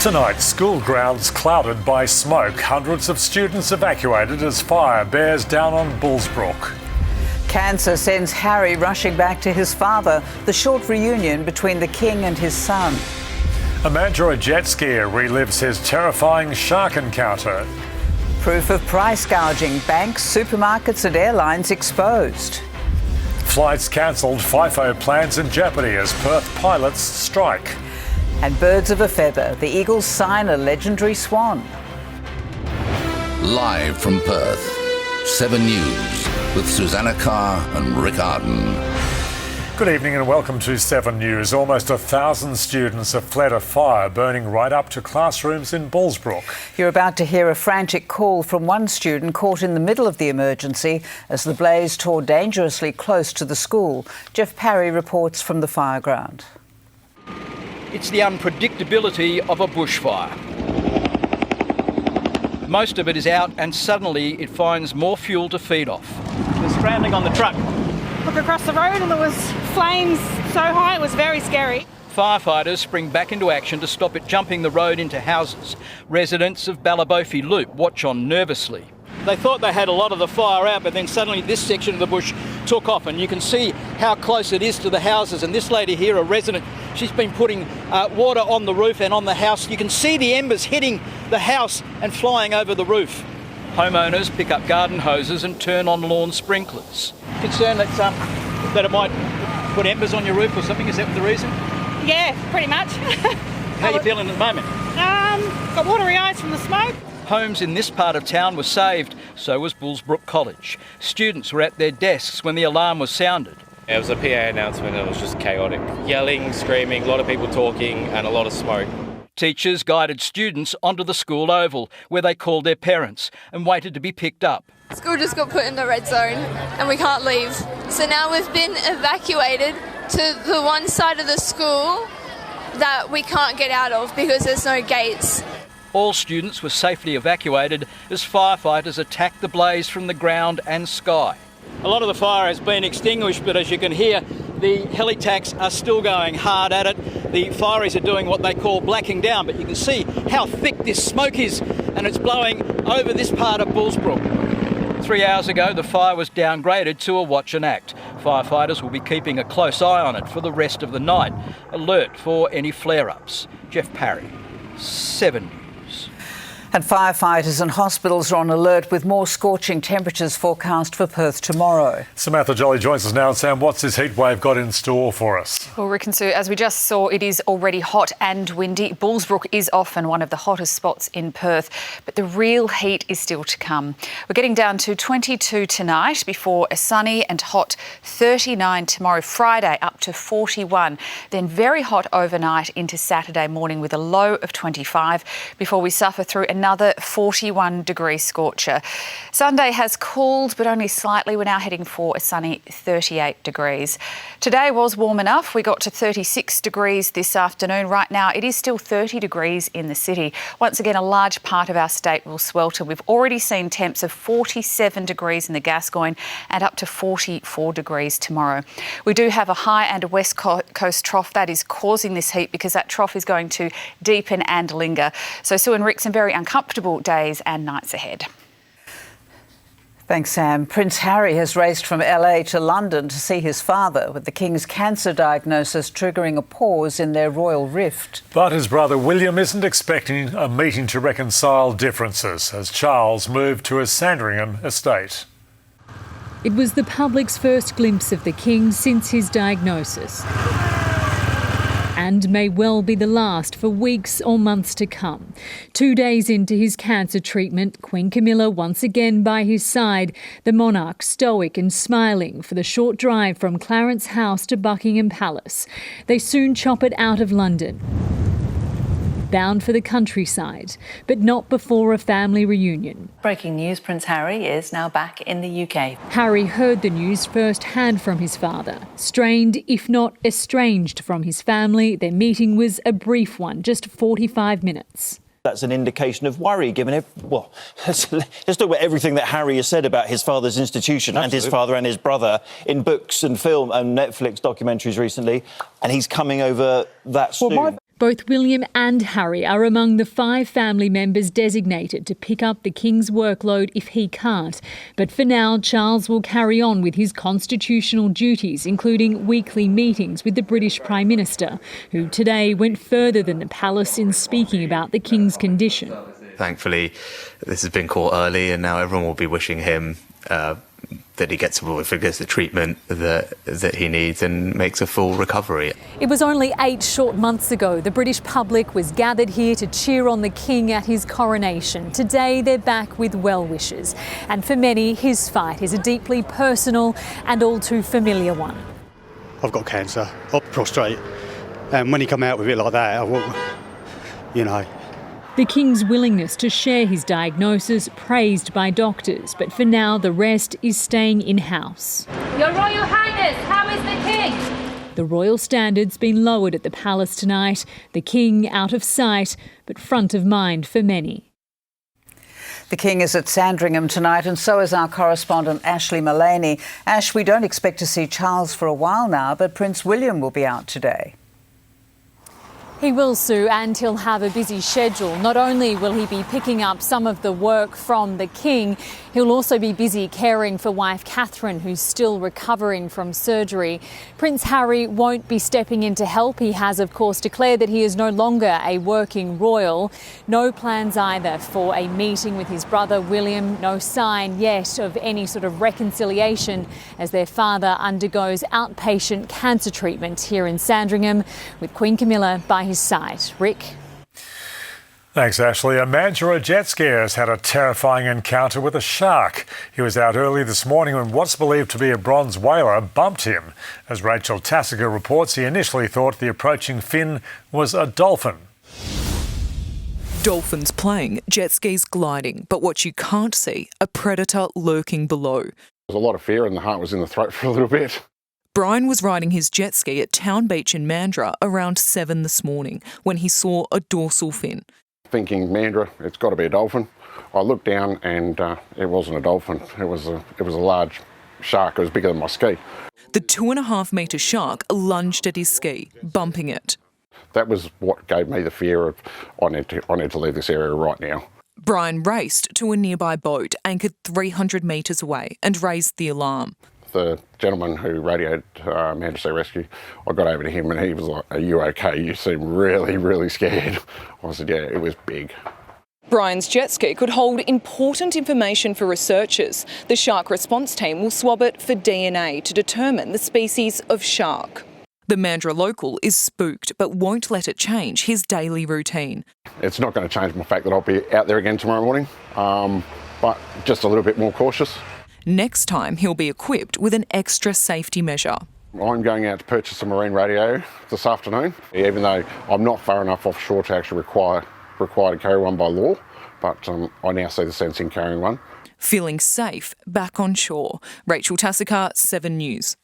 Tonight, school grounds clouded by smoke. Hundreds of students evacuated as fire bears down on Bullsbrook. Cancer sends Harry rushing back to his father. The short reunion between the king and his son. A Mandurah jet skier relives his terrifying shark encounter. Proof of price gouging. Banks, supermarkets and airlines exposed. Flights cancelled. FIFO plans in jeopardy as Perth pilots strike. And birds of a feather. The Eagles sign a legendary swan. Live from Perth, 7 News with Susannah, Carr and Ardon. Good evening and welcome to 7 News. Almost 1,000 students have fled a fire burning right up to classrooms in Bullsbrook. You're about to hear a frantic call from one student caught in the middle of the emergency as the blaze tore dangerously close to the school. Jeff Parry reports from the fireground. It's the unpredictability of a bushfire. Most of it is out and suddenly it finds more fuel to feed off. We're scrambling on the truck. Look across the road and there was flames so high it was very scary. Firefighters spring back into action to stop it jumping the road into houses. Residents of Ballabofi Loop watch on nervously. They thought they had a lot of the fire out, but then suddenly this section of the bush took off, and you can see how close it is to the houses. And this lady here, a resident, she's been putting water on the roof and on the house. You can see the embers hitting the house and flying over the roof. Homeowners pick up garden hoses and turn on lawn sprinklers. Concerned that it might put embers on your roof or something? Is that the reason? Yeah, pretty much. How are you feeling at the moment? Got watery eyes from the smoke. Homes in this part of town were saved, so was Bullsbrook College. Students were at their desks when the alarm was sounded. It was a PA announcement, it was just chaotic. Yelling, screaming, a lot of people talking and a lot of smoke. Teachers guided students onto the school oval, where they called their parents and waited to be picked up. School just got put in the red zone and we can't leave. So now we've been evacuated to the one side of the school that we can't get out of because there's no gates. All students were safely evacuated as firefighters attacked the blaze from the ground and sky. A lot of the fire has been extinguished, but as you can hear, the helitacs are still going hard at it. The fireys are doing what they call blacking down, but you can see how thick this smoke is, and it's blowing over this part of Bullsbrook. 3 hours ago, the fire was downgraded to a watch and act. Firefighters will be keeping a close eye on it for the rest of the night, alert for any flare-ups. Jeff Parry, 7 News. And firefighters and hospitals are on alert with more scorching temperatures forecast for Perth tomorrow. Samantha Jolly joins us now. And Sam, what's this heatwave got in store for us? Well, Rick and Sue, as we just saw, it is already hot and windy. Bullsbrook is often one of the hottest spots in Perth, but the real heat is still to come. We're getting down to 22 tonight before a sunny and hot 39 tomorrow, Friday up to 41. Then very hot overnight into Saturday morning with a low of 25 before we suffer through another 41-degree scorcher. Sunday has cooled, but only slightly. We're now heading for a sunny 38 degrees. Today was warm enough. We got to 36 degrees this afternoon. Right now, it is still 30 degrees in the city. Once again, a large part of our state will swelter. We've already seen temps of 47 degrees in the Gascoyne and up to 44 degrees tomorrow. We do have a high and a west coast trough that is causing this heat because that trough is going to deepen and linger. So Sue and Rick, some very uncomfortable days and nights ahead. Thanks, Sam. Prince Harry has raced from LA to London to see his father, with the King's cancer diagnosis triggering a pause in their royal rift. But his brother William isn't expecting a meeting to reconcile differences as Charles moved to his Sandringham estate. It was the public's first glimpse of the King since his diagnosis, and may well be the last for weeks or months to come. 2 days into his cancer treatment, Queen Camilla once again by his side, the monarch stoic and smiling for the short drive from Clarence House to Buckingham Palace. They soon chop it out of London, bound for the countryside, but not before a family reunion. Breaking news, Prince Harry is now back in the UK. Harry heard the news firsthand from his father. Strained, if not estranged from his family, their meeting was a brief one, just 45 minutes. That's an indication of worry, given let's talk about everything that Harry has said about his father's institution. Absolutely. And his father and his brother in books and film and Netflix documentaries recently, and he's coming over that soon. Both William and Harry are among the 5 family members designated to pick up the King's workload if he can't. But for now, Charles will carry on with his constitutional duties, including weekly meetings with the British Prime Minister, who today went further than the palace in speaking about the King's condition. Thankfully, this has been caught early and now everyone will be wishing him that he gets the treatment that he needs and makes a full recovery. It was only 8 short months ago the British public was gathered here to cheer on the King at his coronation. Today they're back with well wishes. And for many, his fight is a deeply personal and all too familiar one. I've got cancer, I'm prostrate, and when he come out with it like that, The King's willingness to share his diagnosis praised by doctors, but for now the rest is staying in-house. Your Royal Highness, how is the King? The royal standard's been lowered at the palace tonight. The King out of sight, but front of mind for many. The King is at Sandringham tonight, and so is our correspondent Ashley Mullaney. Ash, we don't expect to see Charles for a while now, but Prince William will be out today. He will, Sue, and he'll have a busy schedule. Not only will he be picking up some of the work from the King, he'll also be busy caring for wife Catherine, who's still recovering from surgery. Prince Harry won't be stepping in to help. He has, of course, declared that he is no longer a working royal. No plans either for a meeting with his brother William. No sign yet of any sort of reconciliation as their father undergoes outpatient cancer treatment here in Sandringham, with Queen Camilla by his side. Rick? Thanks, Ashley. A man during a jet skier has had a terrifying encounter with a shark. He was out early this morning when what's believed to be a bronze whaler bumped him. As Rachel Tassiger reports, he initially thought the approaching fin was a dolphin. Dolphins playing, jet skis gliding, but what you can't see, a predator lurking below. There was a lot of fear and the heart was in the throat for a little bit. Brian was riding his jet ski at Town Beach in Mandurah around 7 this morning when he saw a dorsal fin. Thinking, Mandurah, it's got to be a dolphin. I looked down and it wasn't a dolphin. It was a large shark. It was bigger than my ski. The 2.5 metre shark lunged at his ski, bumping it. That was what gave me the fear of I need to leave this area right now. Brian raced to a nearby boat anchored 300 metres away and raised the alarm. The gentleman who radioed Manchester Rescue, I got over to him and he was like, "Are you okay? You seem really, really scared." I said, "Yeah, it was big." Brian's jet ski could hold important information for researchers. The shark response team will swab it for DNA to determine the species of shark. The Mandurah local is spooked but won't let it change his daily routine. It's not going to change my fact that I'll be out there again tomorrow morning, but just a little bit more cautious. Next time, he'll be equipped with an extra safety measure. I'm going out to purchase a marine radio this afternoon, even though I'm not far enough offshore to actually require to carry one by law, but I now see the sense in carrying one. Feeling safe back on shore. Rachel Tassiger, 7 News.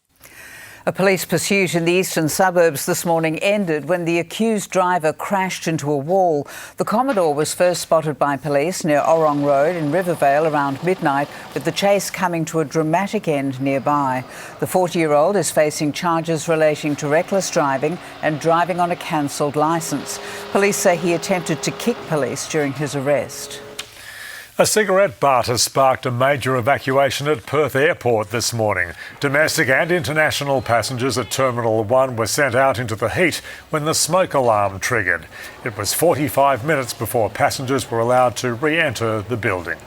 A police pursuit in the eastern suburbs this morning ended when the accused driver crashed into a wall. The Commodore was first spotted by police near Orrong Road in Rivervale around midnight, with the chase coming to a dramatic end nearby. The 40-year-old is facing charges relating to reckless driving and driving on a cancelled licence. Police say he attempted to kick police during his arrest. A cigarette butt has sparked a major evacuation at Perth Airport this morning. Domestic and international passengers at Terminal 1 were sent out into the heat when the smoke alarm triggered. It was 45 minutes before passengers were allowed to re-enter the building.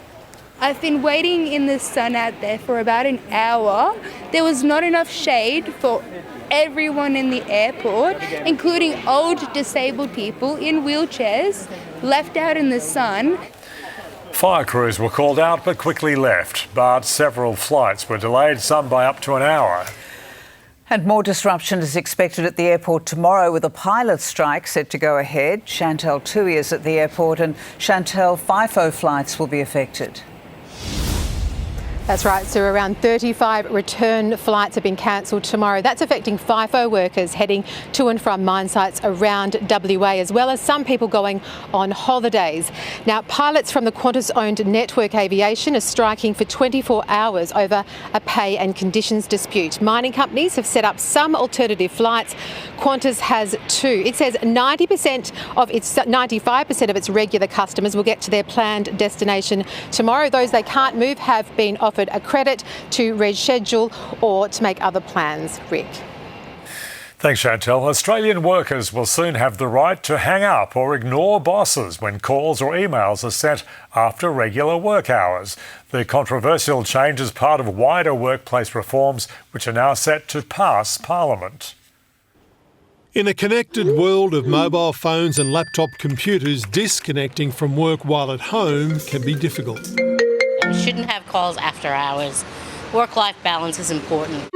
I've been waiting in the sun out there for about an hour. There was not enough shade for everyone in the airport, including old disabled people in wheelchairs, left out in the sun. Fire crews were called out but quickly left, but several flights were delayed, some by up to an hour. And more disruption is expected at the airport tomorrow, with a pilot strike set to go ahead. Chantal Tui is at the airport, and Chantal, FIFO flights will be affected. That's right, so around 35 return flights have been cancelled tomorrow. That's affecting FIFO workers heading to and from mine sites around WA, as well as some people going on holidays. Now, pilots from the Qantas-owned Network Aviation are striking for 24 hours over a pay and conditions dispute. Mining companies have set up some alternative flights. Qantas has two. It says 95% of its regular customers will get to their planned destination tomorrow. Those they can't move have been offered a credit to reschedule or to make other plans. Rick. Thanks, Chantel. Australian workers will soon have the right to hang up or ignore bosses when calls or emails are sent after regular work hours. The controversial change is part of wider workplace reforms which are now set to pass Parliament. In a connected world of mobile phones and laptop computers, disconnecting from work while at home can be difficult. We shouldn't have calls after hours. Work-life balance is important.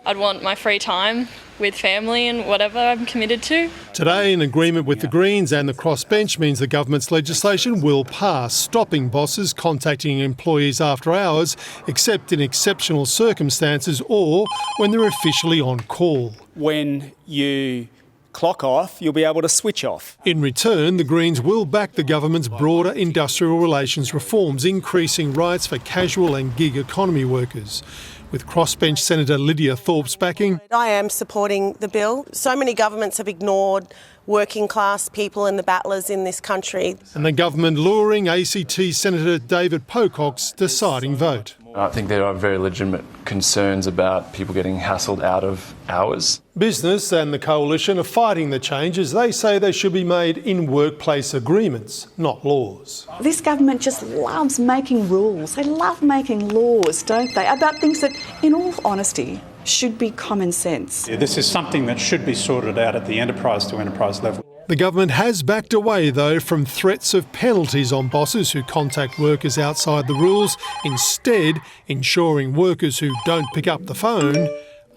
I'd want my free time with family and whatever I'm committed to. Today, an agreement with the Greens and the crossbench means the government's legislation will pass, stopping bosses contacting employees after hours, except in exceptional circumstances or when they're officially on call. When you clock off, you'll be able to switch off. In return, the Greens will back the government's broader industrial relations reforms, increasing rights for casual and gig economy workers. With crossbench Senator Lydia Thorpe's backing. I am supporting the bill. So many governments have ignored working class people and the battlers in this country. And the government luring ACT Senator David Pocock's deciding vote. I think there are very legitimate concerns about people getting hassled out of hours. Business and the coalition are fighting the changes. They say they should be made in workplace agreements, not laws. This government just loves making rules. They love making laws, don't they? About things that, in all honesty, should be common sense. Yeah, this is something that should be sorted out at the enterprise to enterprise level. The government has backed away, though, from threats of penalties on bosses who contact workers outside the rules, instead ensuring workers who don't pick up the phone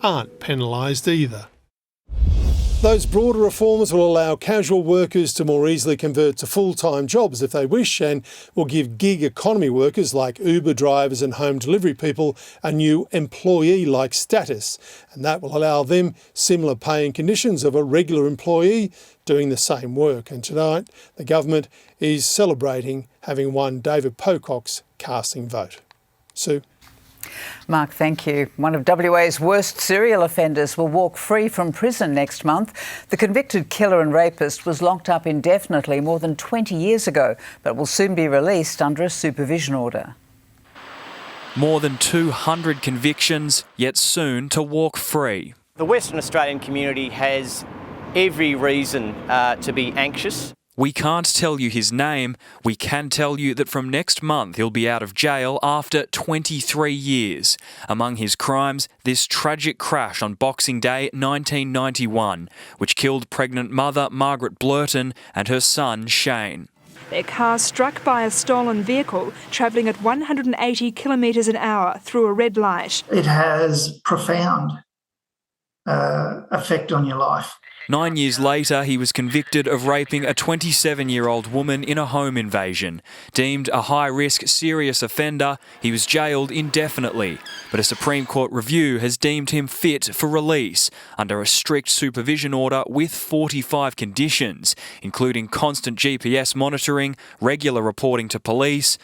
aren't penalised either. Those broader reforms will allow casual workers to more easily convert to full-time jobs if they wish, and will give gig economy workers like Uber drivers and home delivery people a new employee-like status, and that will allow them similar pay and conditions of a regular employee doing the same work. And tonight, the government is celebrating having won David Pocock's casting vote. Sue? Mark, thank you. One of WA's worst serial offenders will walk free from prison next month. The convicted killer and rapist was locked up indefinitely more than 20 years ago, but will soon be released under a supervision order. More than 200 convictions, yet soon to walk free. The Western Australian community has every reason to be anxious. We can't tell you his name. We can tell you that from next month he'll be out of jail after 23 years. Among his crimes, this tragic crash on Boxing Day 1991, which killed pregnant mother Margaret Blurton and her son Shane. Their car struck by a stolen vehicle travelling at 180 kilometres an hour through a red light. It has profound effect on your life. 9 years later, he was convicted of raping a 27-year-old woman in a home invasion. Deemed a high-risk, serious offender, he was jailed indefinitely. But a Supreme Court review has deemed him fit for release under a strict supervision order with 45 conditions, including constant GPS monitoring, regular reporting to police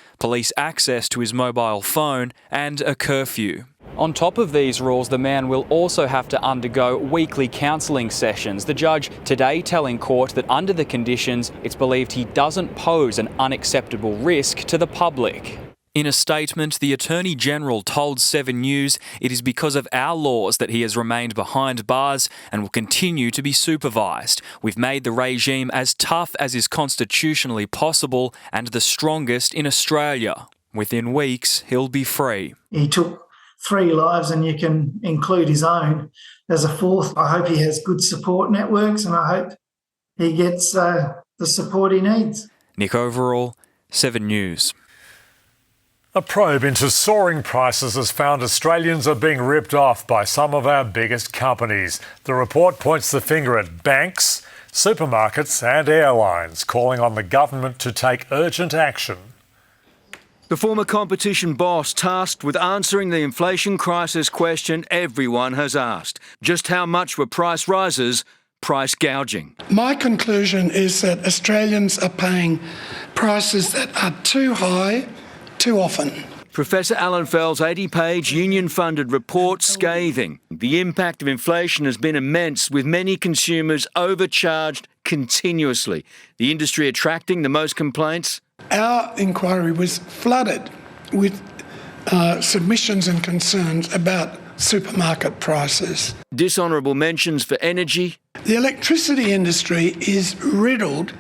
access to his mobile phone, and a curfew. On top of these rules, the man will also have to undergo weekly counselling sessions. The judge today telling court that under the conditions, it's believed he doesn't pose an unacceptable risk to the public. In a statement, the Attorney-General told 7 News it is because of our laws that he has remained behind bars and will continue to be supervised. We've made the regime as tough as is constitutionally possible and the strongest in Australia. Within weeks, he'll be free. He took 3 lives, and you can include his own as a 4th. I hope he has good support networks, and I hope he gets the support he needs. Nick Overall, 7 News. A probe into soaring prices has found Australians are being ripped off by some of our biggest companies. The report points the finger at banks, supermarkets and airlines, calling on the government to take urgent action. The former competition boss tasked with answering the inflation crisis question everyone has asked. Just how much were price rises price gouging? My conclusion is that Australians are paying prices that are too high, too often. Professor Alan Fell's 80-page union-funded report scathing. The impact of inflation has been immense, with many consumers overcharged continuously. The industry attracting the most complaints. Our inquiry was flooded with submissions and concerns about supermarket prices. Dishonourable mentions for energy. The electricity industry is riddled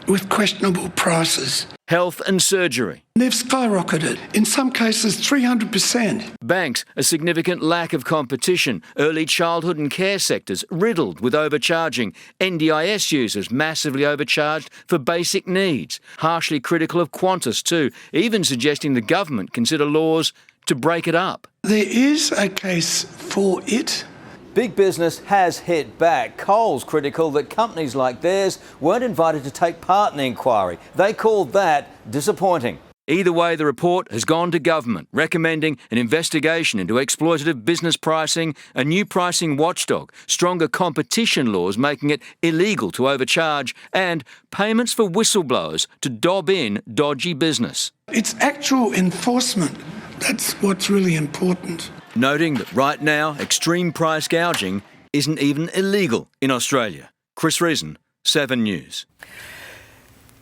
with questionable prices. Health and surgery. They've skyrocketed, in some cases 300%. Banks, a significant lack of competition. Early childhood and care sectors riddled with overcharging. NDIS users massively overcharged for basic needs. Harshly critical of Qantas too, even suggesting the government consider laws to break it up. There is a case for it. Big business has hit back. Coles critical that companies like theirs weren't invited to take part in the inquiry. They called that disappointing. Either way, the report has gone to government, recommending an investigation into exploitative business pricing, a new pricing watchdog, stronger competition laws making it illegal to overcharge, and payments for whistleblowers to dob in dodgy business. It's actual enforcement. That's what's really important. Noting that right now, extreme price gouging isn't even illegal in Australia. Chris Reason, 7 News.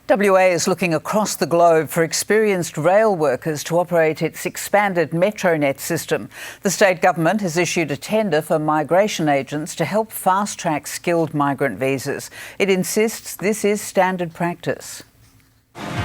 WA is looking across the globe for experienced rail workers to operate its expanded MetroNet system. The state government has issued a tender for migration agents to help fast-track skilled migrant visas. It insists this is standard practice.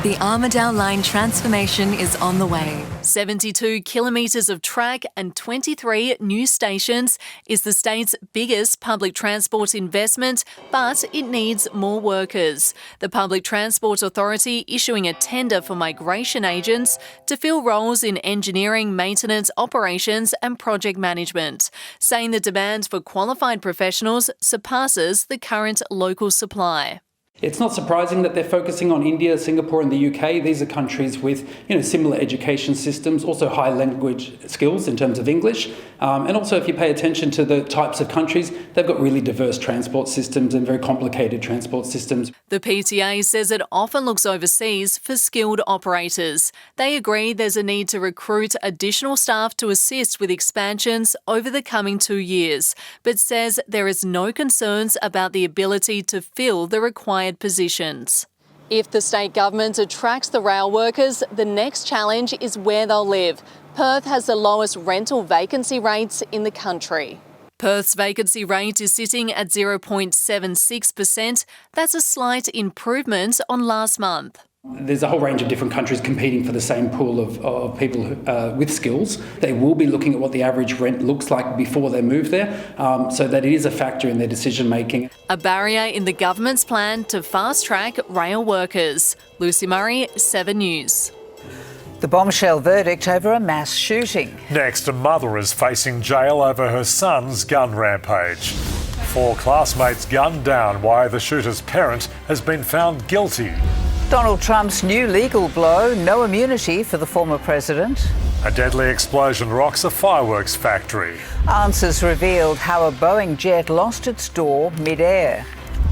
The Armidale Line transformation is on the way. 72 kilometres of track and 23 new stations is the state's biggest public transport investment, but it needs more workers. The Public Transport Authority issuing a tender for migration agents to fill roles in engineering, maintenance, operations and project management, saying the demand for qualified professionals surpasses the current local supply. It's not surprising that they're focusing on India, Singapore and the UK. These are countries with similar education systems, also high language skills in terms of English. And also if you pay attention to the types of countries, they've got really diverse transport systems and very complicated transport systems. The PTA says it often looks overseas for skilled operators. They agree there's a need to recruit additional staff to assist with expansions over the coming 2 years, but says there is no concerns about the ability to fill the required positions. If the state government attracts the rail workers, the next challenge is where they'll live. Perth has the lowest rental vacancy rates in the country. Perth's vacancy rate is sitting at 0.76%. That's a slight improvement on last month. There's a whole range of different countries competing for the same pool of people with skills. They will be looking at what the average rent looks like before they move there, so that it is a factor in their decision making. A barrier in the government's plan to fast-track rail workers. Lucy Murray, 7 News. The bombshell verdict over a mass shooting. Next, a mother is facing jail over her son's gun rampage. 4 classmates gunned down while the shooter's parent has been found guilty. Donald Trump's new legal blow, no immunity for the former president. A deadly explosion rocks a fireworks factory. Answers revealed how a Boeing jet lost its door mid-air.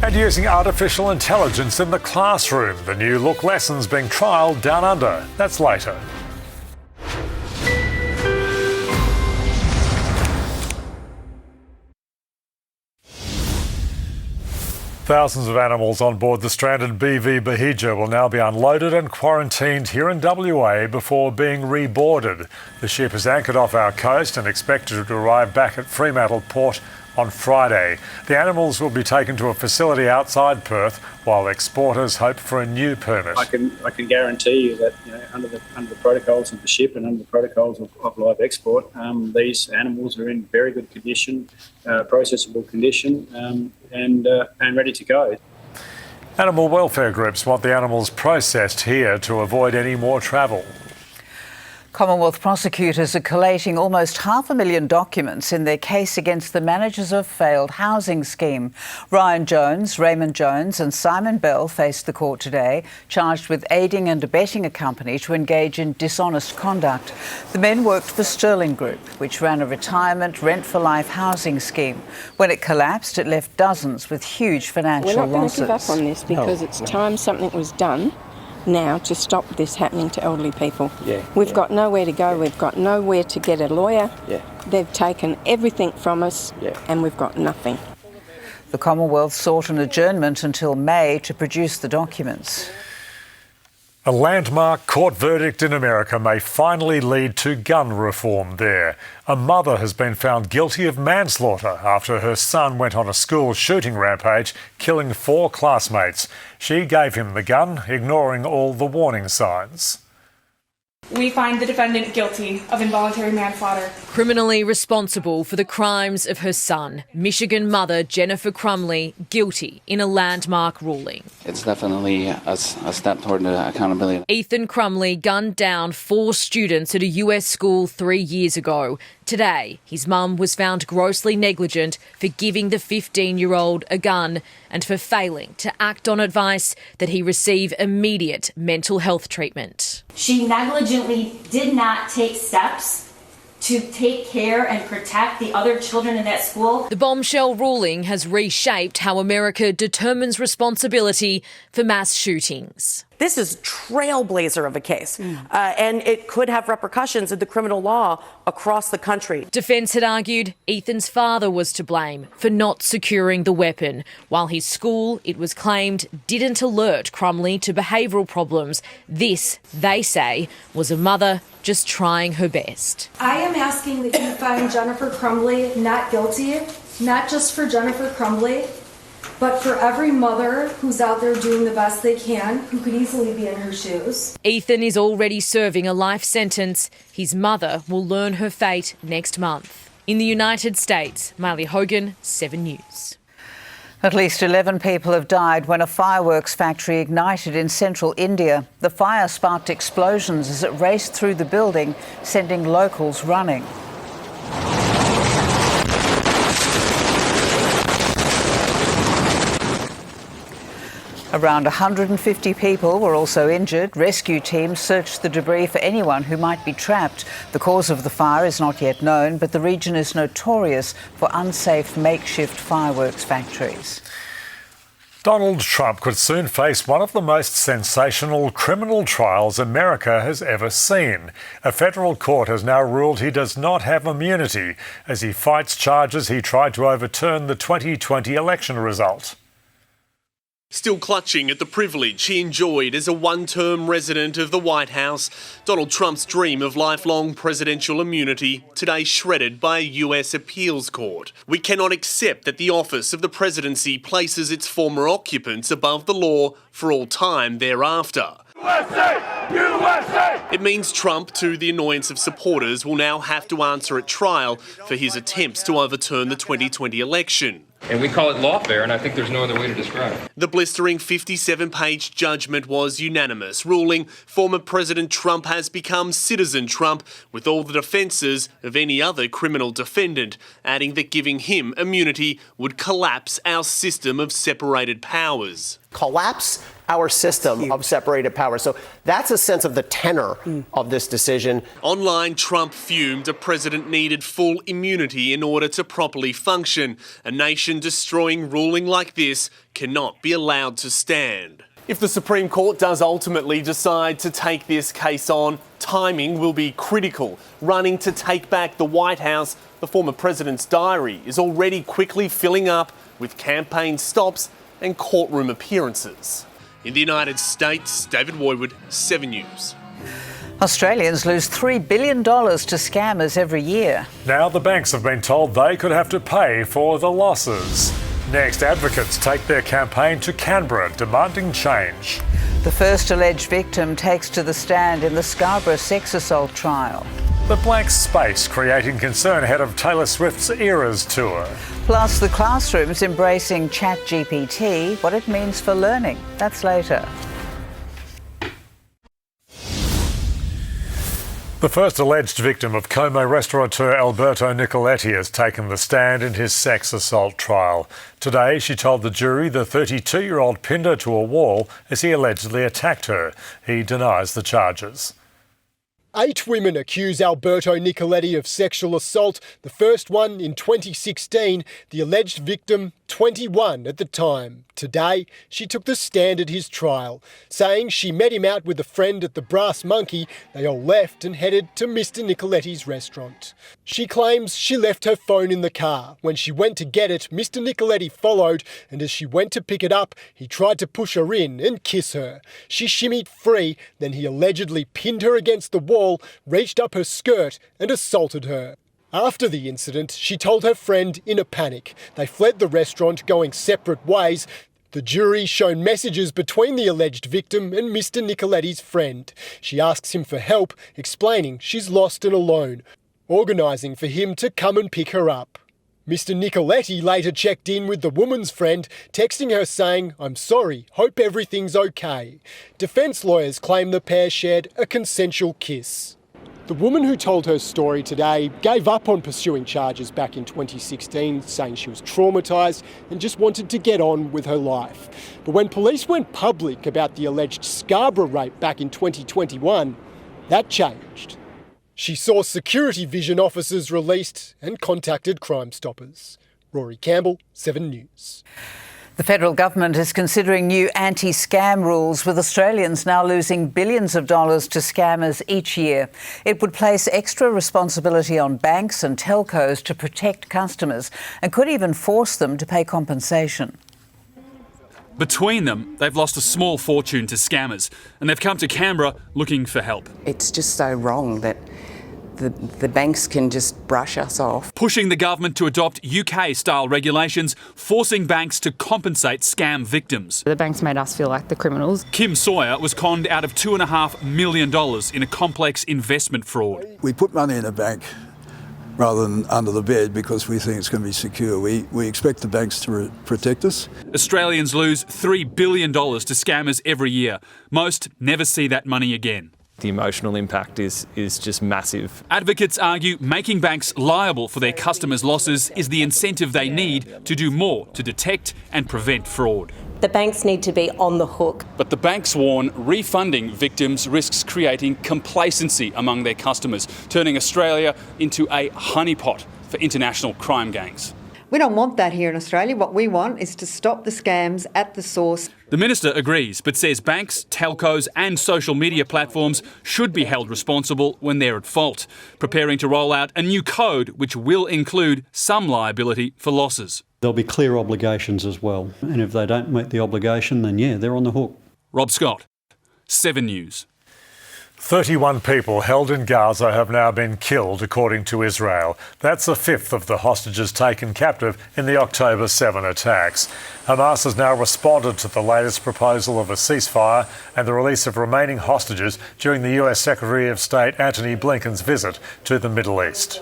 And using artificial intelligence in the classroom, the new look lessons being trialled down under. That's later. Thousands of animals on board the stranded BV Bahija will now be unloaded and quarantined here in WA before being reboarded. The ship is anchored off our coast and expected to arrive back at Fremantle Port on Friday. The animals will be taken to a facility outside Perth while exporters hope for a new permit. I can guarantee you that under the protocols of the ship and under the protocols of live export, these animals are in very good condition, processable condition, and ready to go. Animal welfare groups want the animals processed here to avoid any more travel. Commonwealth prosecutors are collating almost 500,000 documents in their case against the managers of a failed housing scheme. Ryan Jones, Raymond Jones and Simon Bell faced the court today, charged with aiding and abetting a company to engage in dishonest conduct. The men worked for Sterling Group, which ran a retirement rent-for-life housing scheme. When it collapsed, it left dozens with huge financial losses. We're not going to give up on this because it's time something was done now to stop this happening to elderly people. We've got nowhere to go, we've got nowhere to get a lawyer. They've taken everything from us and we've got nothing. The Commonwealth sought an adjournment until May to produce the documents. A landmark court verdict in America may finally lead to gun reform there. A mother has been found guilty of manslaughter after her son went on a school shooting rampage, killing 4 classmates. She gave him the gun, ignoring all the warning signs. We find the defendant guilty of involuntary manslaughter. Criminally responsible for the crimes of her son, Michigan mother Jennifer Crumley guilty in a landmark ruling. It's definitely a step toward accountability. Ethan Crumley gunned down 4 students at a US school 3 years ago. Today, his mum was found grossly negligent for giving the 15-year-old a gun and for failing to act on advice that he receive immediate mental health treatment. She negligently did not take steps to take care and protect the other children in that school. The bombshell ruling has reshaped how America determines responsibility for mass shootings. This is trailblazer of a case, and it could have repercussions in the criminal law across the country. Defence had argued Ethan's father was to blame for not securing the weapon, while his school, it was claimed, didn't alert Crumley to behavioural problems. This, they say, was a mother just trying her best. I am asking that you find Jennifer Crumley not guilty, not just for Jennifer Crumley, but for every mother who's out there doing the best they can, who could easily be in her shoes. Ethan is already serving a life sentence. His mother will learn her fate next month. In the United States, Miley Hogan, 7 News. At least 11 people have died when a fireworks factory ignited in central India. The fire sparked explosions as it raced through the building, sending locals running. Around 150 people were also injured. Rescue teams searched the debris for anyone who might be trapped. The cause of the fire is not yet known, but the region is notorious for unsafe makeshift fireworks factories. Donald Trump could soon face one of the most sensational criminal trials America has ever seen. A federal court has now ruled he does not have immunity as he fights charges he tried to overturn the 2020 election result. Still clutching at the privilege he enjoyed as a one-term resident of the White House, Donald Trump's dream of lifelong presidential immunity today shredded by a US appeals court. We cannot accept that the office of the presidency places its former occupants above the law for all time thereafter. USA! USA! It means Trump, to the annoyance of supporters, will now have to answer at trial for his attempts to overturn the 2020 election. And we call it lawfare, and I think there's no other way to describe it. The blistering 57-page judgment was unanimous, ruling former President Trump has become Citizen Trump with all the defences of any other criminal defendant, adding that giving him immunity would collapse our system of separated powers. Collapse our system of separated powers. So that's a sense of the tenor of this decision. Online, Trump fumed a president needed full immunity in order to properly function. A nation-destroying ruling like this cannot be allowed to stand. If the Supreme Court does ultimately decide to take this case on, timing will be critical. Running to take back the White House, the former president's diary is already quickly filling up with campaign stops and courtroom appearances. In the United States, David Woywood, 7 News. Australians lose $3 billion to scammers every year. Now the banks have been told they could have to pay for the losses. Next, advocates take their campaign to Canberra, demanding change. The first alleged victim takes to the stand in the Scarborough sex assault trial. The blank space creating concern ahead of Taylor Swift's Eras tour. Plus, the classrooms embracing ChatGPT, what it means for learning. That's later. The first alleged victim of Como restaurateur Alberto Nicoletti has taken the stand in his sex assault trial. Today, she told the jury the 32-year-old pinned her to a wall as he allegedly attacked her. He denies the charges. 8 women accuse Alberto Nicoletti of sexual assault, the first one in 2016, the alleged victim 21 at the time. Today, she took the stand at his trial, saying she met him out with a friend at the Brass Monkey. They all left and headed to Mr. Nicoletti's restaurant. She claims she left her phone in the car. When she went to get it, Mr. Nicoletti followed, and as she went to pick it up, he tried to push her in and kiss her. She shimmied free, then he allegedly pinned her against the wall, reached up her skirt and assaulted her. After the incident, she told her friend in a panic. They fled the restaurant, going separate ways. The jury shown messages between the alleged victim and Mr. Nicoletti's friend. She asks him for help, explaining she's lost and alone, organising for him to come and pick her up. Mr. Nicoletti later checked in with the woman's friend, texting her saying, "I'm sorry, hope everything's okay." Defence lawyers claim the pair shared a consensual kiss. The woman who told her story today gave up on pursuing charges back in 2016, saying she was traumatised and just wanted to get on with her life. But when police went public about the alleged Scarborough rape back in 2021, that changed. She saw security vision officers released and contacted Crime Stoppers. Rory Campbell, 7 News. The federal government is considering new anti-scam rules, with Australians now losing billions of dollars to scammers each year. It would place extra responsibility on banks and telcos to protect customers and could even force them to pay compensation. Between them, they've lost a small fortune to scammers, and they've come to Canberra looking for help. It's just so wrong that the banks can just brush us off. Pushing the government to adopt UK-style regulations, forcing banks to compensate scam victims. The banks made us feel like the criminals. Kim Sawyer was conned out of $2.5 million in a complex investment fraud. We put money in a bank rather than under the bed because we think it's going to be secure. We expect the banks to protect us. Australians lose $3 billion to scammers every year. Most never see that money again. The emotional impact is just massive. Advocates argue making banks liable for their customers' losses is the incentive they need to do more to detect and prevent fraud. The banks need to be on the hook. But the banks warn refunding victims risks creating complacency among their customers, turning Australia into a honeypot for international crime gangs. We don't want that here in Australia. What we want is to stop the scams at the source. The Minister agrees, but says banks, telcos and social media platforms should be held responsible when they're at fault, preparing to roll out a new code which will include some liability for losses. There'll be clear obligations as well, and if they don't meet the obligation, then yeah, they're on the hook. Rob Scott, 7 News. 31 people held in Gaza have now been killed, according to Israel. That's a fifth of the hostages taken captive in the October 7 attacks. Hamas has now responded to the latest proposal of a ceasefire and the release of remaining hostages during the US Secretary of State Antony Blinken's visit to the Middle East.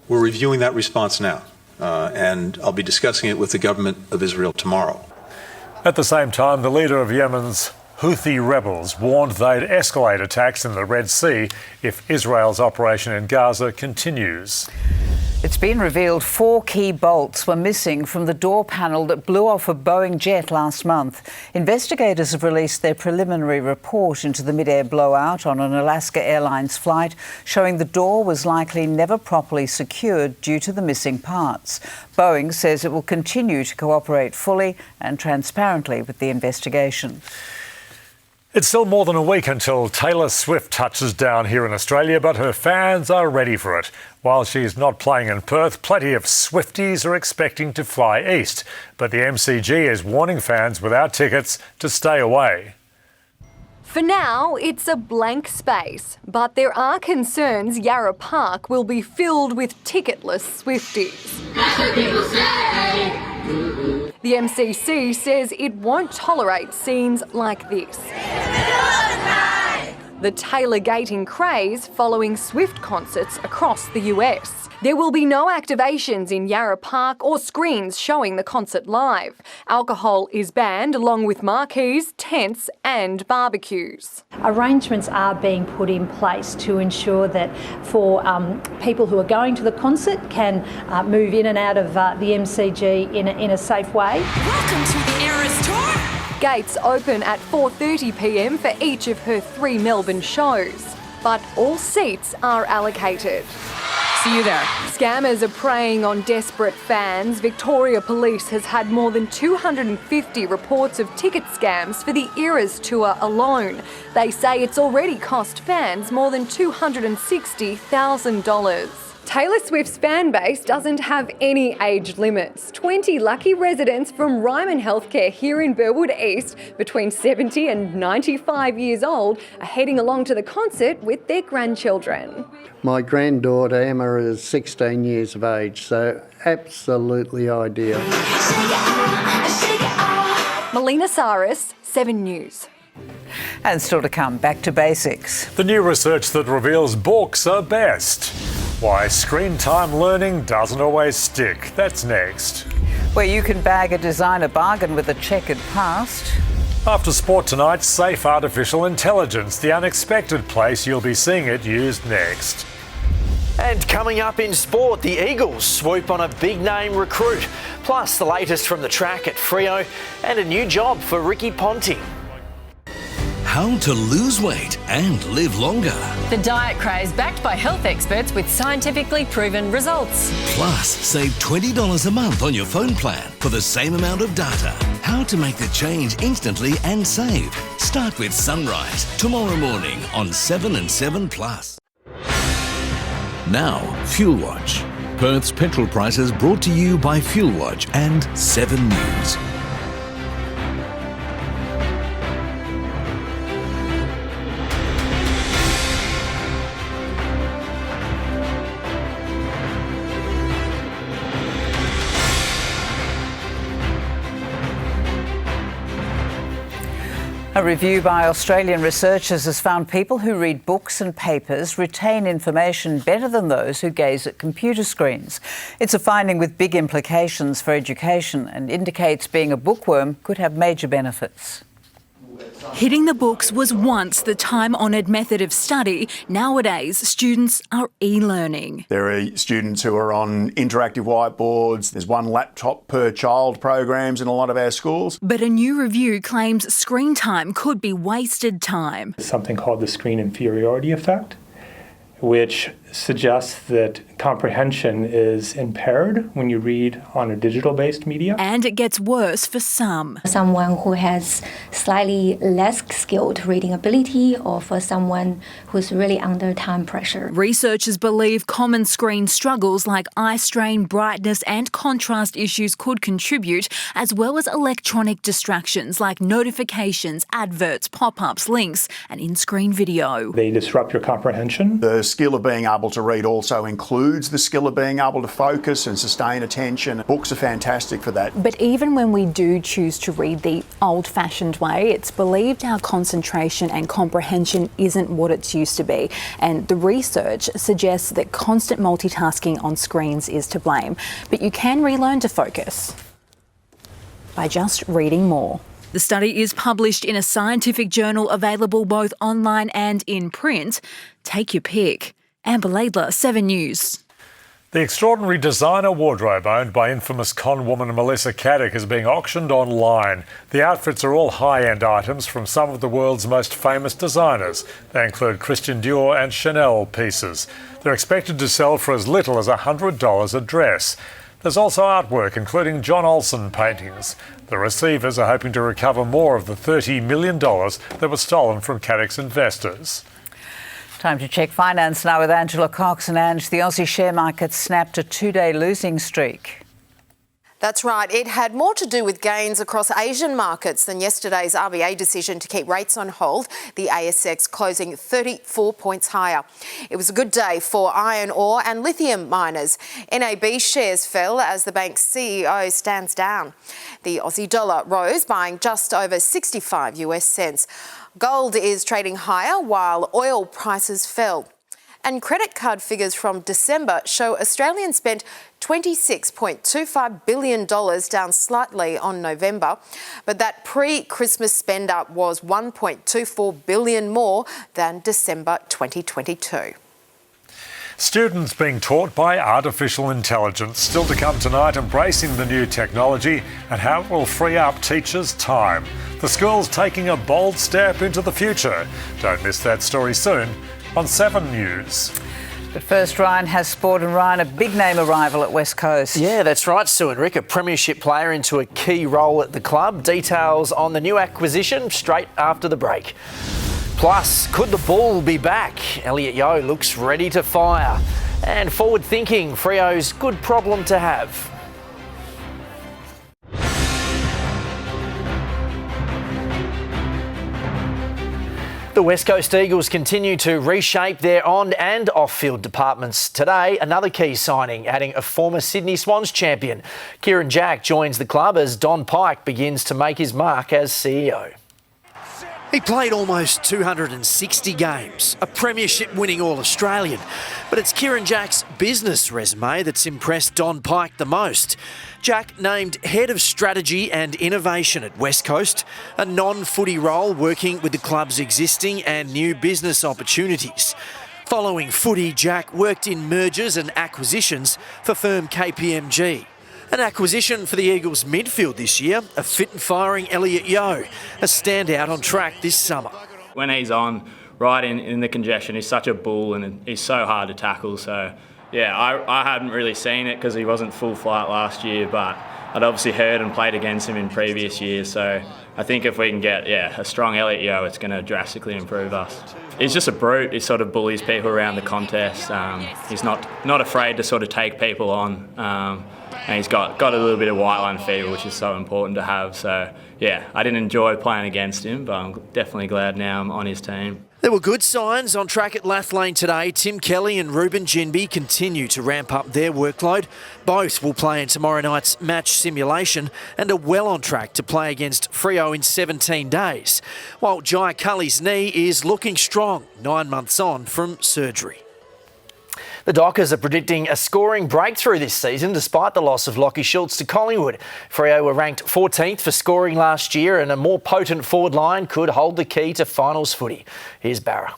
We're reviewing that response now, and I'll be discussing it with the government of Israel tomorrow. At the same time, the leader of Yemen's Houthi rebels warned they'd escalate attacks in the Red Sea if Israel's operation in Gaza continues. It's been revealed 4 key bolts were missing from the door panel that blew off a Boeing jet last month. Investigators have released their preliminary report into the mid-air blowout on an Alaska Airlines flight, showing the door was likely never properly secured due to the missing parts. Boeing says it will continue to cooperate fully and transparently with the investigation. It's still more than a week until Taylor Swift touches down here in Australia, but her fans are ready for it. While she's not playing in Perth, plenty of Swifties are expecting to fly east. But the MCG is warning fans without tickets to stay away. For now, it's a blank space, but there are concerns Yarra Park will be filled with ticketless Swifties. That's what people say! The MCC says it won't tolerate scenes like this. The Taylor-gating craze following Swift concerts across the US. There will be no activations in Yarra Park or screens showing the concert live. Alcohol is banned along with marquees, tents and barbecues. Arrangements are being put in place to ensure that for people who are going to the concert can move in and out of the MCG in a safe way. Welcome to the Eras Tour. Gates open at 4:30 p.m. for each of her 3 Melbourne shows, but all seats are allocated. See you there. Scammers are preying on desperate fans. Victoria Police has had more than 250 reports of ticket scams for the Eras Tour alone. They say it's already cost fans more than $260,000. Taylor Swift's fan base doesn't have any age limits. 20 lucky residents from Ryman Healthcare here in Burwood East, between 70 and 95 years old, are heading along to the concert with their grandchildren. My granddaughter Emma is 16 years of age, so absolutely ideal. Melina Saris, 7 News. And still to come, back to basics. The new research that reveals books are best. Why screen time learning doesn't always stick. That's next. Where you can bag a designer bargain with a checkered past. After sport tonight, safe artificial intelligence, the unexpected place you'll be seeing it used next. And coming up in sport, the Eagles swoop on a big-name recruit. Plus, the latest from the track at Freo and a new job for Ricky Ponting. How to lose weight and live longer. The diet craze backed by health experts with scientifically proven results. Plus, save $20 a month on your phone plan for the same amount of data. How to make the change instantly and save. Start with Sunrise tomorrow morning on 7 and 7 Plus. Now, Fuel Watch. Perth's petrol prices brought to you by Fuel Watch and 7 News. A review by Australian researchers has found people who read books and papers retain information better than those who gaze at computer screens. It's a finding with big implications for education and indicates being a bookworm could have major benefits. Hitting the books was once the time-honoured method of study. Nowadays, students are e-learning. There are students who are on interactive whiteboards. There's one laptop per child programs in a lot of our schools. But a new review claims screen time could be wasted time. Something called the screen inferiority effect, which suggests that comprehension is impaired when you read on a digital-based media. And it gets worse for some. Someone who has slightly less skilled reading ability, or for someone who's really under time pressure. Researchers believe common screen struggles like eye strain, brightness and contrast issues could contribute, as well as electronic distractions like notifications, adverts, pop-ups, links and in-screen video. They disrupt your comprehension. The skill of being able to read also includes the skill of being able to focus and sustain attention. Books are fantastic for that. But even when we do choose to read the old-fashioned way, it's believed our concentration and comprehension isn't what it's used to be. And the research suggests that constant multitasking on screens is to blame. But you can relearn to focus by just reading more. The study is published in a scientific journal available both online and in print. Take your pick. Amber Laidler, 7 News. The extraordinary designer wardrobe owned by infamous con woman Melissa Caddick is being auctioned online. The outfits are all high-end items from some of the world's most famous designers. They include Christian Dior and Chanel pieces. They're expected to sell for as little as $100 a dress. There's also artwork, including John Olsen paintings. The receivers are hoping to recover more of the $30 million that was stolen from Caddick's investors. Time to check finance now with Angela Cox. And Ange, the Aussie share market snapped a 2-day losing streak. That's right. It had more to do with gains across Asian markets than yesterday's RBA decision to keep rates on hold, the ASX closing 34 points higher. It was a good day for iron ore and lithium miners. NAB shares fell as the bank's CEO stands down. The Aussie dollar rose, buying just over 65 US cents. Gold is trading higher while oil prices fell. And credit card figures from December show Australians spent $26.25 billion, down slightly on November. But that pre-Christmas spend up was $1.24 billion more than December 2022. Students being taught by artificial intelligence. Still to come tonight, embracing the new technology and how it will free up teachers' time. The school's taking a bold step into the future. Don't miss that story soon on 7 News. But first, Ryan has sport, and Ryan, a big name arrival at West Coast. Yeah, that's right, Sue and Rick, a premiership player into a key role at the club. Details on the new acquisition straight after the break. Plus, could the Bull be back? Elliot Yeo looks ready to fire. And forward thinking, Freo's good problem to have. The West Coast Eagles continue to reshape their on and off-field departments today. Another key signing, adding a former Sydney Swans champion. Kieran Jack joins the club as Don Pike begins to make his mark as CEO. He played almost 260 games, a premiership-winning All-Australian. But it's Kieran Jack's business resume that's impressed Don Pike the most. Jack named Head of Strategy and Innovation at West Coast, a non-footy role working with the club's existing and new business opportunities. Following footy, Jack worked in mergers and acquisitions for firm KPMG. An acquisition for the Eagles midfield this year, a fit and firing Elliot Yeo, a standout on track this summer. When he's on, right in the congestion, he's such a bull and he's so hard to tackle. So, yeah, I hadn't really seen it because he wasn't full flight last year, but I'd obviously heard and played against him in previous years. So I think if we can get, a strong Elliot Yeo, it's going to drastically improve us. He's just a brute. He sort of bullies people around the contest. He's not afraid to sort of take people on. And he's got a little bit of white line fever, which is so important to have. So, yeah, I didn't enjoy playing against him, but I'm definitely glad now I'm on his team. There were good signs on track at Lathlane today. Tim Kelly and Ruben Ginbey continue to ramp up their workload. Both will play in tomorrow night's match simulation and are well on track to play against Freo in 17 days, while Jai Cully's knee is looking strong 9 months on from surgery. The Dockers are predicting a scoring breakthrough this season despite the loss of Lachie Schultz to Collingwood. Freo were ranked 14th for scoring last year, and a more potent forward line could hold the key to finals footy. Here's Barra.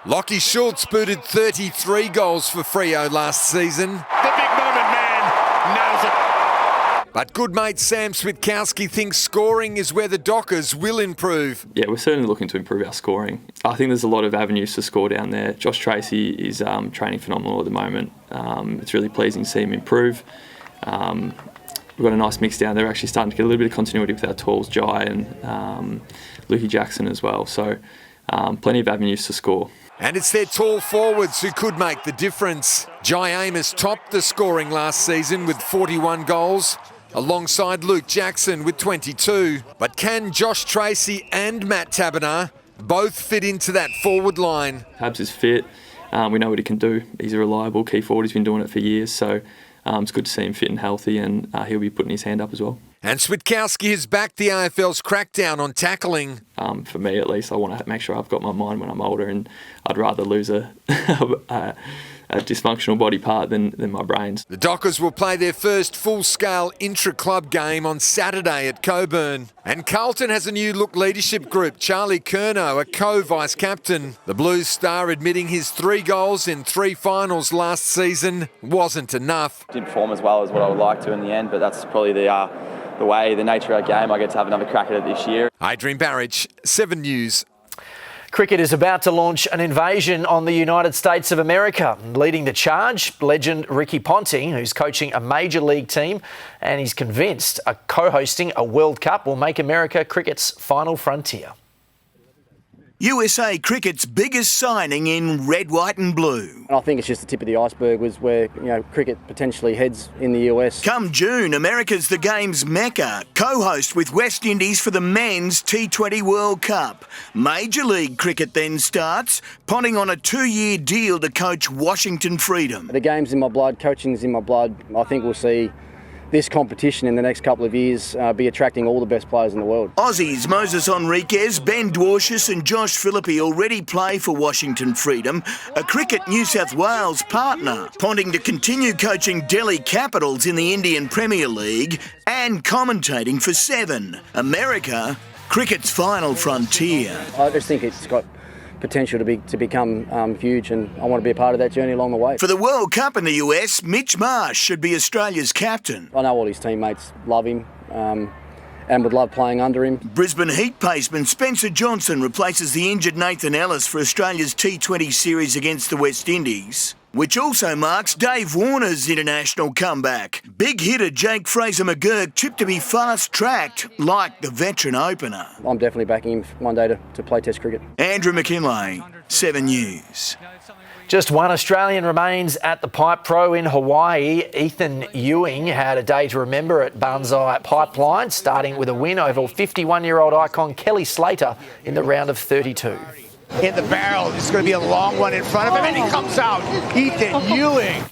Lachie Schultz booted 33 goals for Freo last season. The big moment man nails it. But good mate Sam Switkowski thinks scoring is where the Dockers will improve. Yeah, we're certainly looking to improve our scoring. I think there's a lot of avenues to score down there. Josh Tracy is training phenomenal at the moment. It's really pleasing to see him improve. We've got a nice mix down there. We're actually starting to get a little bit of continuity with our tools, Jai and Lukey Jackson as well. So plenty of avenues to score. And it's their tall forwards who could make the difference. Jai Amos topped the scoring last season with 41 goals, alongside Luke Jackson with 22. But can Josh Tracy and Matt Taberner both fit into that forward line? Habs is fit. We know what he can do. He's a reliable key forward. He's been doing it for years. So it's good to see him fit and healthy, and he'll be putting his hand up as well. And Switkowski has backed the AFL's crackdown on tackling. For me, at least, I want to make sure I've got my mind when I'm older, and I'd rather lose a dysfunctional body part than my brains. The Dockers will play their first full-scale intra-club game on Saturday at Coburn. And Carlton has a new look leadership group. Charlie Curnow, a co-vice captain. The Blues star admitting his 3 goals in 3 finals last season wasn't enough. Didn't perform as well as what I would like to in the end, but that's probably the nature of our game. I get to have another crack at it this year. Adrian Barrich, 7 News. Cricket is about to launch an invasion on the United States of America. Leading the charge, legend Ricky Ponting, who's coaching a major league team, and he's convinced co-hosting a World Cup will make America cricket's final frontier. USA Cricket's biggest signing in red, white and blue. I think it's just the tip of the iceberg was where cricket potentially heads in the US. Come June, America's the game's mecca, co-host with West Indies for the men's T20 World Cup. Major League Cricket then starts, Ponting on a 2-year deal to coach Washington Freedom. The game's in my blood, coaching's in my blood. I think we'll see this competition in the next couple of years be attracting all the best players in the world. Aussies Moses Henriquez, Ben Dwarshuis and Josh Philippi already play for Washington Freedom, a Cricket New South Wales partner, wanting to continue coaching Delhi Capitals in the Indian Premier League and commentating for Seven, America, cricket's final frontier. I just think it's got potential to become huge, and I want to be a part of that journey along the way. For the World Cup in the US, Mitch Marsh should be Australia's captain. I know all his teammates love him and would love playing under him. Brisbane Heat paceman Spencer Johnson replaces the injured Nathan Ellis for Australia's T20 series against the West Indies, which also marks Dave Warner's international comeback. Big hitter Jake Fraser-McGurk tipped to be fast-tracked like the veteran opener. I'm definitely backing him one day to play Test cricket. Andrew McKinlay, 7 News. Just one Australian remains at the Pipe Pro in Hawaii. Ethan Ewing had a day to remember at Banzai Pipeline, starting with a win over 51-year-old icon Kelly Slater in the round of 32. In the barrel, it's going to be a long one in front of him, and he comes out. Ethan Ewing.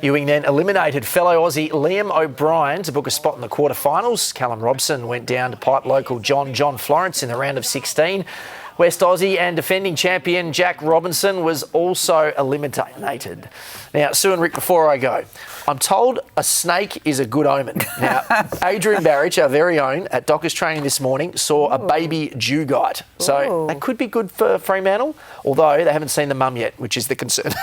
Ewing then eliminated fellow Aussie Liam O'Brien to book a spot in the quarterfinals. Callum Robson went down to Pipe local John Florence in the round of 16. West Aussie and defending champion Jack Robinson was also eliminated. Now, Sue and Rick, before I go, I'm told a snake is a good omen. Now, Adrian Barrich, our very own, at Dockers training this morning, saw a baby dugite. So that could be good for Fremantle, although they haven't seen the mum yet, which is the concern.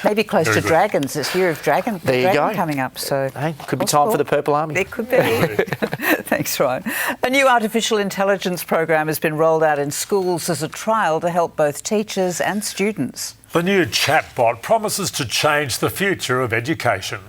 Maybe close to dragons. This year of dragon. There you go. Coming up. So hey, could be time for the Purple Army. It could be. Thanks, Ryan. A new artificial intelligence program has been rolled out in schools as a trial to help both teachers and students. The new chatbot promises to change the future of education.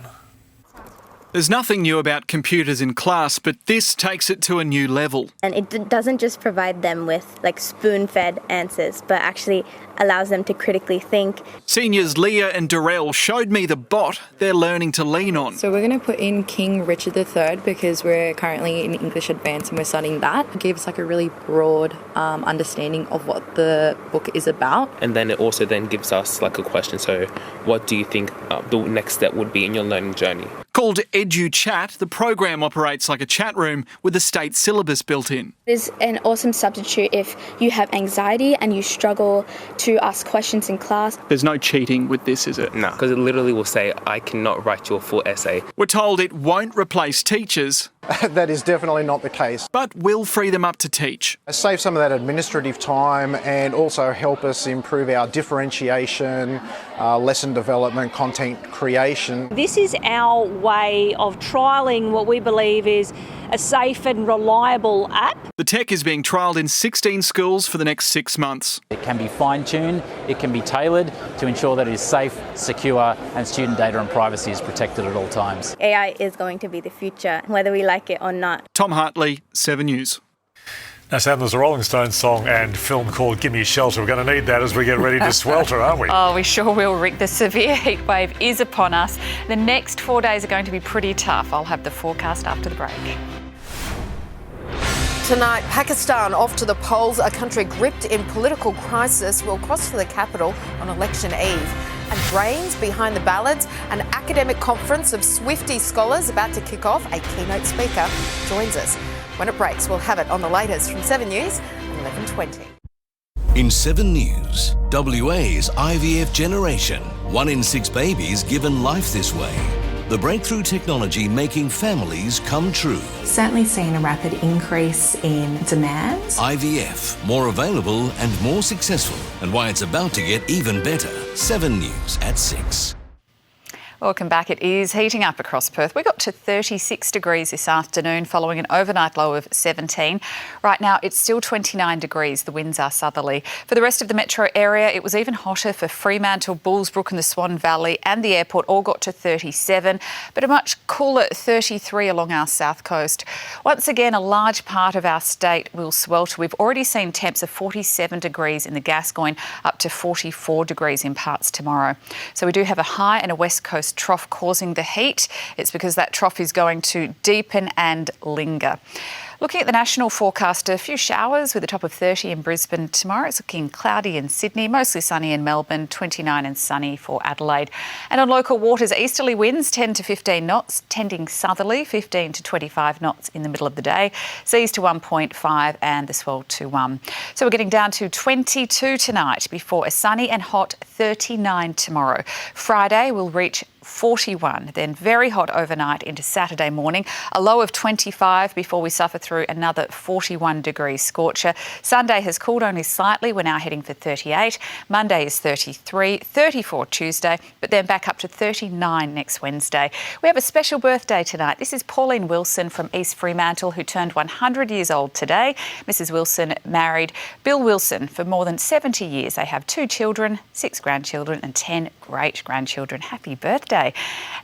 There's nothing new about computers in class, but this takes it to a new level. And it doesn't just provide them with spoon-fed answers, but actually allows them to critically think. Seniors Leah and Darrell showed me the bot they're learning to lean on. So we're going to put in King Richard III because we're currently in English Advanced and we're studying that. It gives a really broad understanding of what the book is about. And then it also then gives us a question. So what do you think the next step would be in your learning journey? Called EduChat, the program operates like a chat room with a state syllabus built in. It is an awesome substitute if you have anxiety and you struggle to ask questions in class. There's no cheating with this, is it? No, because it literally will say, I cannot write your full essay. We're told it won't replace teachers. That is definitely not the case. But will free them up to teach. Save some of that administrative time and also help us improve our differentiation, lesson development, content creation. This is our way of trialling what we believe is a safe and reliable app. The tech is being trialled in 16 schools for the next 6 months. It can be fine-tuned, it can be tailored to ensure that it is safe, secure and student data and privacy is protected at all times. AI is going to be the future, whether we like it or not. Tom Hartley, 7 News. Now, Sam, there's a Rolling Stones song and film called Gimme Shelter. We're going to need that as we get ready to swelter, aren't we? Oh, we sure will, Rick. The severe heat wave is upon us. The next 4 days are going to be pretty tough. I'll have the forecast after the break. Tonight, Pakistan off to the polls. A country gripped in political crisis will cross to the capital on election eve. And brains behind the ballots, an academic conference of Swiftie scholars about to kick off. A keynote speaker joins us. When it breaks, we'll have it on the latest from 7 News at 11:20. In 7 News, WA's IVF generation. 1 in 6 babies given life this way. The breakthrough technology making families come true. Certainly seen a rapid increase in demand. IVF, more available and more successful. And why it's about to get even better. 7 News at 6. Welcome back. It is heating up across Perth. We got to 36 degrees this afternoon following an overnight low of 17. Right now it's still 29 degrees. The winds are southerly. For the rest of the metro area, it was even hotter for Fremantle, Bullsbrook and the Swan Valley and the airport all got to 37, but a much cooler 33 along our south coast. Once again, a large part of our state will swelter. We've already seen temps of 47 degrees in the Gascoyne, up to 44 degrees in parts tomorrow. So we do have a high and a west coast trough causing the heat. It's because that trough is going to deepen and linger. Looking at the national forecast, a few showers with a top of 30 in Brisbane tomorrow. It's looking cloudy in Sydney, mostly sunny in Melbourne, 29 and sunny for Adelaide. And on local waters, easterly winds 10 to 15 knots, tending southerly, 15 to 25 knots in the middle of the day. Seas to 1.5 and the swell to 1. So we're getting down to 22 tonight before a sunny and hot 39 tomorrow. Friday will reach 41, then very hot overnight into Saturday morning, a low of 25 before we suffer through another 41 degree scorcher. Sunday has cooled only slightly. We're now heading for 38. Monday is 33, 34 Tuesday, but then back up to 39 next Wednesday. We have a special birthday tonight. This is Pauline Wilson from East Fremantle, who turned 100 years old today. Mrs. Wilson married Bill Wilson for more than 70 years. They have 2 children, 6 grandchildren and 10 great-grandchildren. Happy birthday.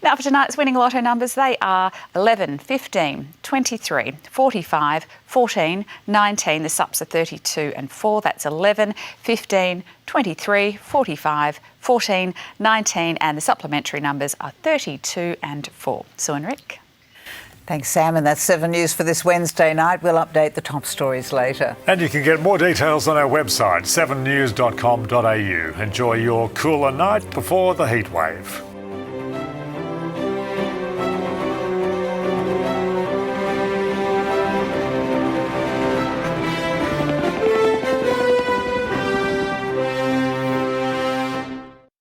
Now for tonight's winning lotto numbers, they are 11, 15, 23, 45, 14, 19. The sups are 32 and 4. That's 11, 15, 23, 45, 14, 19. And the supplementary numbers are 32 and 4. Sue and Rick. Thanks, Sam. And that's 7 News for this Wednesday night. We'll update the top stories later. And you can get more details on our website, 7news.com.au. Enjoy your cooler night before the heat wave.